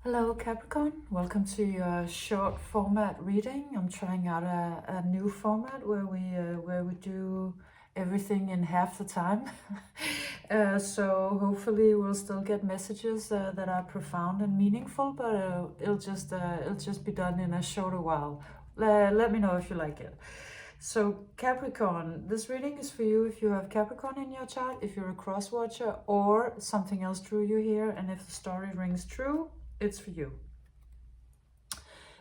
Hello Capricorn, welcome to your short format reading. I'm trying out a new format where we do everything in half the time. So hopefully we'll still get messages that are profound and meaningful, but it'll just be done in a shorter while. Let me know if you like it. So Capricorn, this reading is for you if you have Capricorn in your chart, if you're a cross watcher, or something else drew you here, and if the story rings true, it's for you.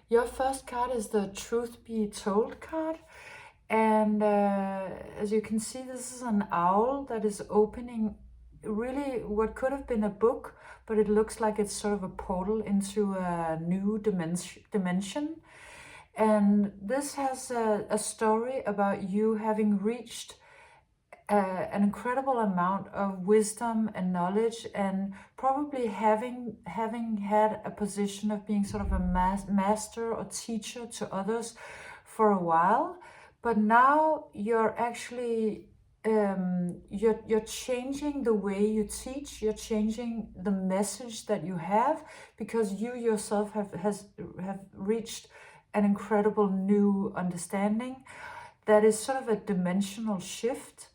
Your first card is the Truth Be Told card, and as you can see, this is an owl that is opening really what could have been a book, but it looks like it's sort of a portal into a new dimension. And this has a story about you having reached an incredible amount of wisdom and knowledge, and probably having had a position of being sort of a master or teacher to others for a while, but now you're actually you're changing the way you teach, you're changing the message that you have, because you yourself have reached an incredible new understanding that is sort of a dimensional shift.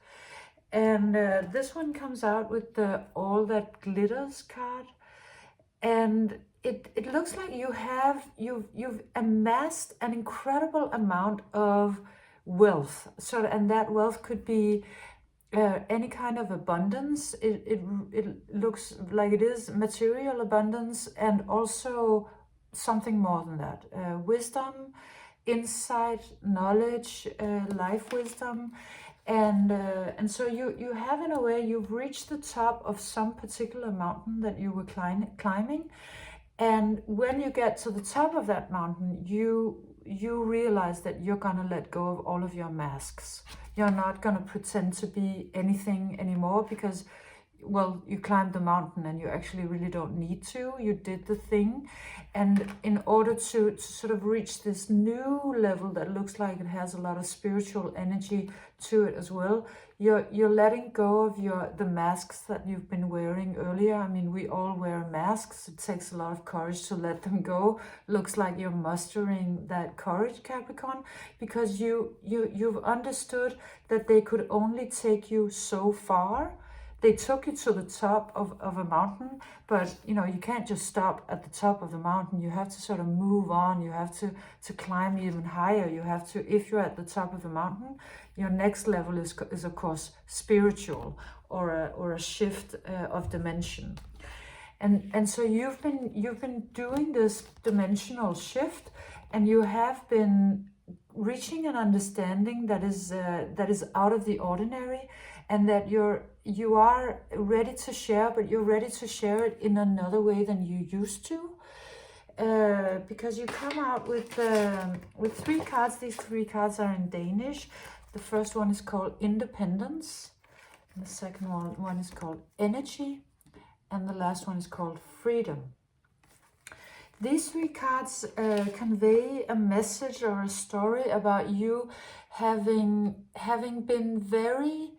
And this one comes out with the All That Glitters card, and it looks like you've amassed an incredible amount of wealth. So, and that wealth could be any kind of abundance. It looks like it is material abundance, and also something more than that. Wisdom, insight, knowledge, life wisdom. And so you have, in a way, you've reached the top of some particular mountain that you were climbing. And when you get to the top of that mountain, you realize that you're gonna let go of all of your masks. You're not gonna pretend to be anything anymore, because, well, you climbed the mountain and you actually really don't need to. You did the thing. And in order to sort of reach this new level that looks like it has a lot of spiritual energy to it as well, you're letting go of the masks that you've been wearing earlier. I mean, we all wear masks. It takes a lot of courage to let them go. Looks like you're mustering that courage, Capricorn, because you've understood that they could only take you so far. They took you to the top of a mountain, but you can't just stop at the top of the mountain. You have to sort of move on. You have to climb even higher. You have to, if you're at the top of the mountain, your next level is of course spiritual, or a shift of dimension. And so you've been doing this dimensional shift, and you have been reaching an understanding that is out of the ordinary, and that you are ready to share, but you're ready to share it in another way than you used to, because you come out with 3 cards. These 3 cards are in Danish. The first one is called Independence, and the second one is called Energy, and the last one is called Freedom. These 3 cards convey a message or a story about you having been very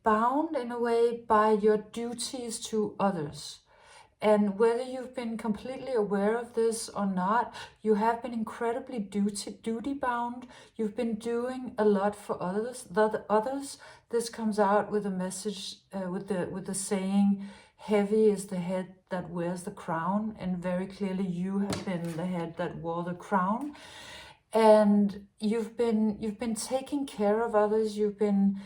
bound, in a way, by your duties to others. And whether you've been completely aware of this or not, you have been incredibly duty bound. You've been doing a lot for others. This comes out with a message, with the saying, "Heavy is the head that wears the crown," and very clearly you have been the head that wore the crown. And you've been taking care of others. You've been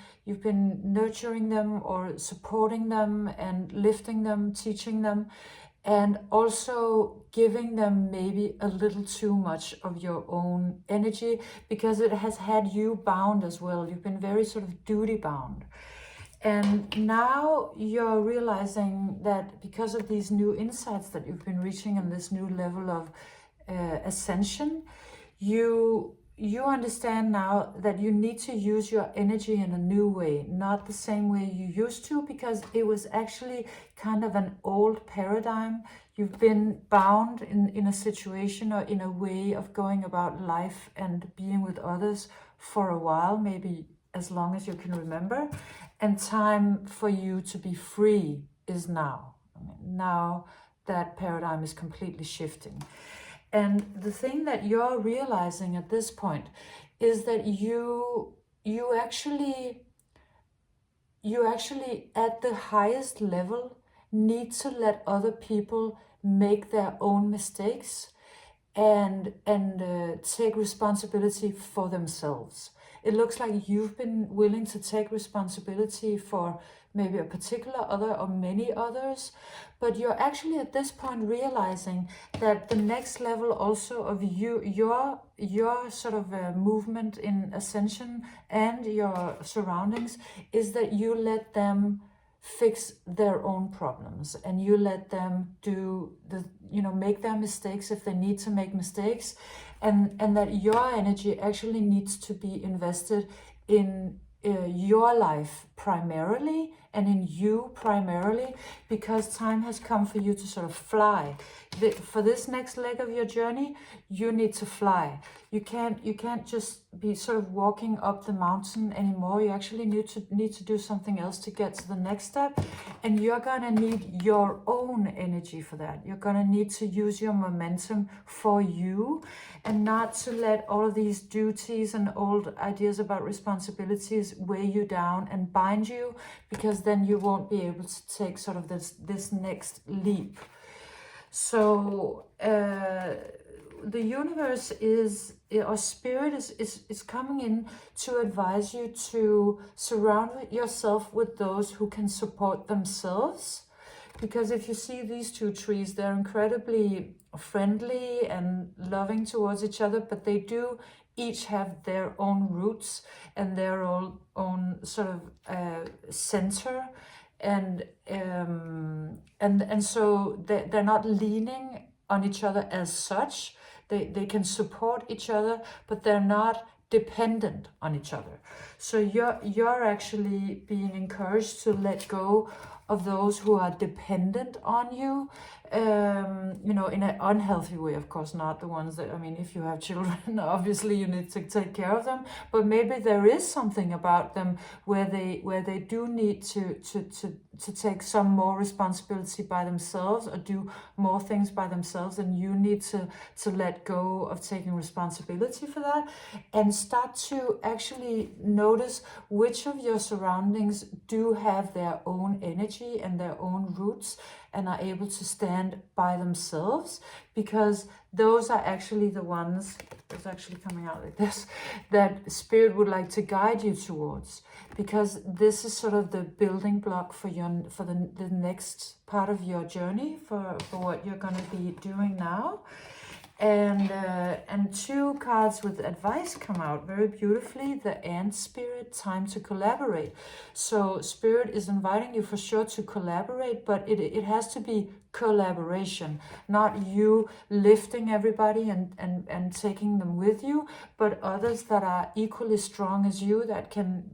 nurturing them, or supporting them, and lifting them, teaching them, and also giving them maybe a little too much of your own energy, because it has had you bound as well. You've been very sort of duty bound. And now you're realizing that because of these new insights that you've been reaching, and this new level of ascension, you understand now that you need to use your energy in a new way, not the same way you used to, because it was actually kind of an old paradigm. You've been bound in a situation, or in a way of going about life and being with others for a while, maybe as long as you can remember. And time for you to be free is now. Now that paradigm is completely shifting. And the thing that you're realizing at this point is that you actually at the highest level need to let other people make their own mistakes and take responsibility for themselves. It looks like you've been willing to take responsibility for maybe a particular other or many others, but you're actually at this point realizing that the next level also of your sort of movement in ascension and your surroundings is that you let them fix their own problems, and you let them do the, make their mistakes if they need to make mistakes, and that your energy actually needs to be invested in your life primarily and in you primarily, because time has come for you to sort of fly. For this next leg of your journey, you need to fly. You can't just be sort of walking up the mountain anymore. You actually need to do something else to get to the next step, and you're gonna need your own energy for that. You're gonna need to use your momentum for you, and not to let all of these duties and old ideas about responsibilities weigh you down and bind you, because then you won't be able to take sort of this next leap. So the universe is, or spirit is coming in to advise you to surround yourself with those who can support themselves. Because if you see these two trees, they're incredibly friendly and loving towards each other, but they do each have their own roots and their own sort of center, and so they're not leaning on each other as such. They can support each other, but they're not dependent on each other. So you're actually being encouraged to let go of those who are dependent on you, in an unhealthy way, of course, not the ones that, if you have children, obviously you need to take care of them, but maybe there is something about them where they do need to take some more responsibility by themselves, or do more things by themselves, and you need to let go of taking responsibility for that, and start to actually notice which of your surroundings do have their own energy and their own roots and are able to stand by themselves, because those are actually the ones, it's actually coming out like this, that spirit would like to guide you towards, because this is sort of the building block for the next part of your journey, for what you're going to be doing now. And two cards with advice come out very beautifully. The Ant Spirit, time to collaborate. So Spirit is inviting you for sure to collaborate, but it has to be collaboration, not you lifting everybody and taking them with you, but others that are equally strong as you, that can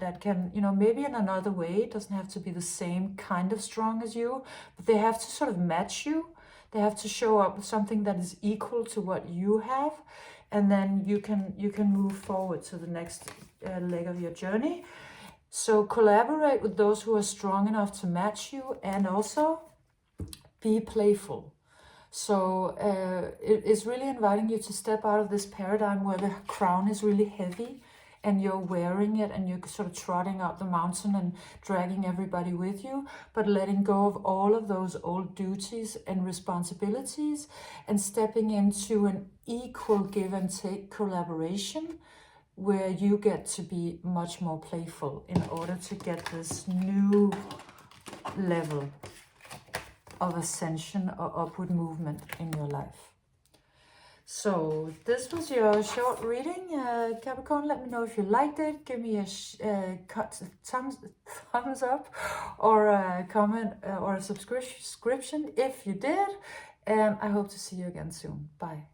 maybe in another way. It doesn't have to be the same kind of strong as you, but they have to sort of match you. They have to show up with something that is equal to what you have, and then you can move forward to the next leg of your journey. So collaborate with those who are strong enough to match you, and also be playful. So it's really inviting you to step out of this paradigm where the crown is really heavy and you're wearing it and you're sort of trotting up the mountain and dragging everybody with you, but letting go of all of those old duties and responsibilities and stepping into an equal give and take collaboration where you get to be much more playful in order to get this new level of ascension or upward movement in your life. So this was your short reading, Capricorn. Let me know if you liked it. Give me a thumbs up, or a comment, or a subscription if you did. And I hope to see you again soon. Bye.